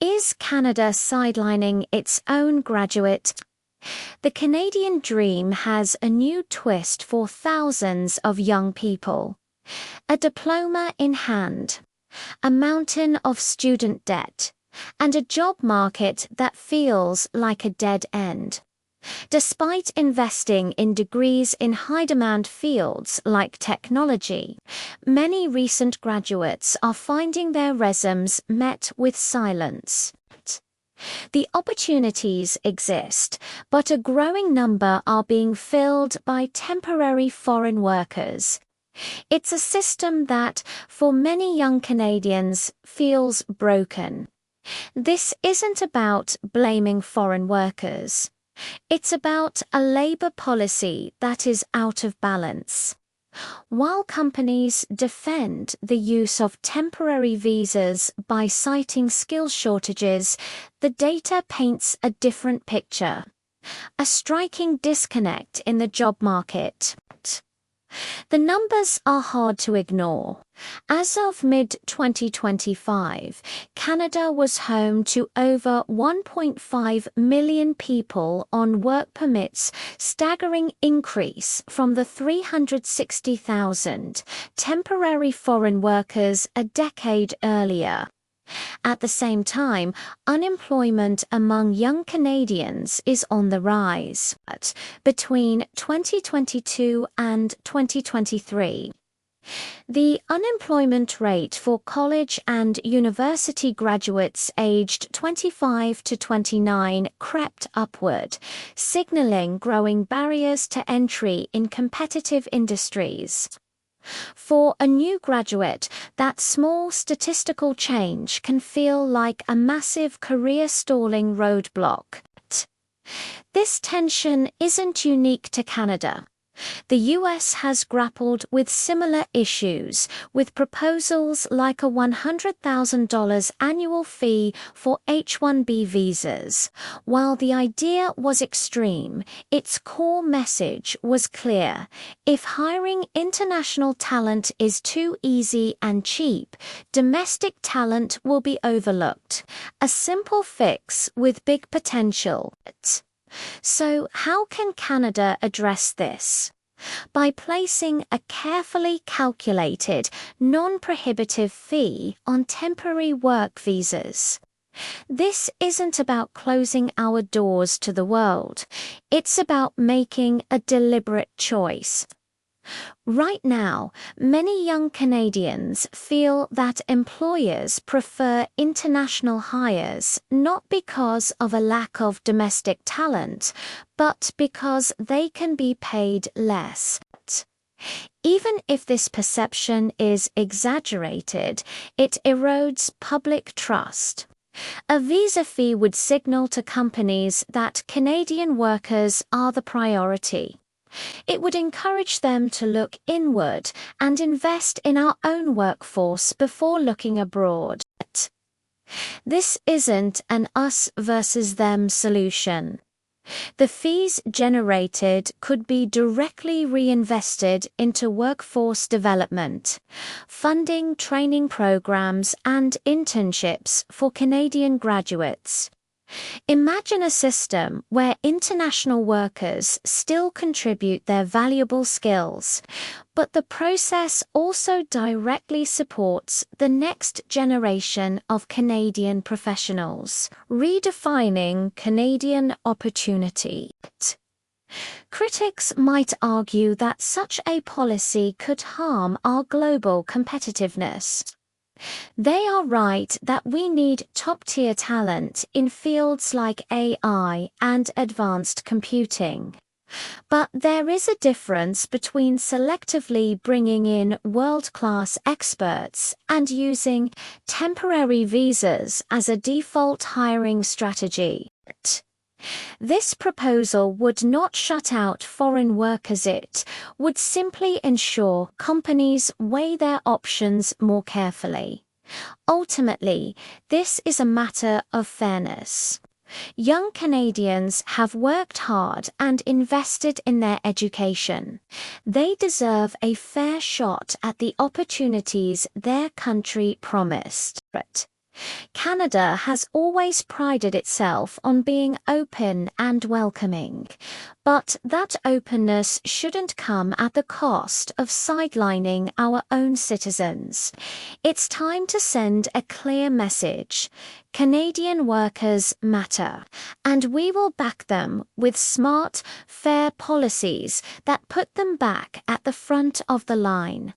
Is Canada sidelining its own graduate? The Canadian dream has a new twist for thousands of young people. A diploma in hand, a mountain of student debt, and a job market that feels like a dead end. Despite investing in degrees in high-demand fields like technology, many recent graduates are finding their resumes met with silence. The opportunities exist, but a growing number are being filled by temporary foreign workers. It's a system that, for many young Canadians, feels broken. This isn't about blaming foreign workers. It's about a labor policy that is out of balance. While companies defend the use of temporary visas by citing skills shortages, the data paints a different picture. A striking disconnect in the job market. The numbers are hard to ignore. As of mid-2025, Canada was home to over 1.5 million people on work permits, staggering increase from the 360,000 temporary foreign workers a decade earlier. At the same time, unemployment among young Canadians is on the rise. Between 2022 and 2023, the unemployment rate for college and university graduates aged 25 to 29 crept upward, signaling growing barriers to entry in competitive industries. For a new graduate, that small statistical change can feel like a massive career-stalling roadblock. This tension isn't unique to Canada. The US has grappled with similar issues, with proposals like a $100,000 annual fee for H-1B visas. While the idea was extreme, its core message was clear. If hiring international talent is too easy and cheap, domestic talent will be overlooked. A simple fix with big potential. So how can Canada address this? By placing a carefully calculated, non-prohibitive fee on temporary work visas. This isn't about closing our doors to the world. It's about making a deliberate choice. Right now, many young Canadians feel that employers prefer international hires not because of a lack of domestic talent, but because they can be paid less. Even if this perception is exaggerated, it erodes public trust. A visa fee would signal to companies that Canadian workers are the priority. It would encourage them to look inward and invest in our own workforce before looking abroad. This isn't an us versus them solution. The fees generated could be directly reinvested into workforce development, funding training programs and internships for Canadian graduates. Imagine a system where international workers still contribute their valuable skills, but the process also directly supports the next generation of Canadian professionals, redefining Canadian opportunity. Critics might argue that such a policy could harm our global competitiveness. They are right that we need top-tier talent in fields like AI and advanced computing. But there is a difference between selectively bringing in world-class experts and using temporary visas as a default hiring strategy. This proposal would not shut out foreign workers. It would simply ensure companies weigh their options more carefully. Ultimately, this is a matter of fairness. Young Canadians have worked hard and invested in their education. They deserve a fair shot at the opportunities their country promised. Canada has always prided itself on being open and welcoming, but that openness shouldn't come at the cost of sidelining our own citizens. It's time to send a clear message. Canadian workers matter, and we will back them with smart, fair policies that put them back at the front of the line.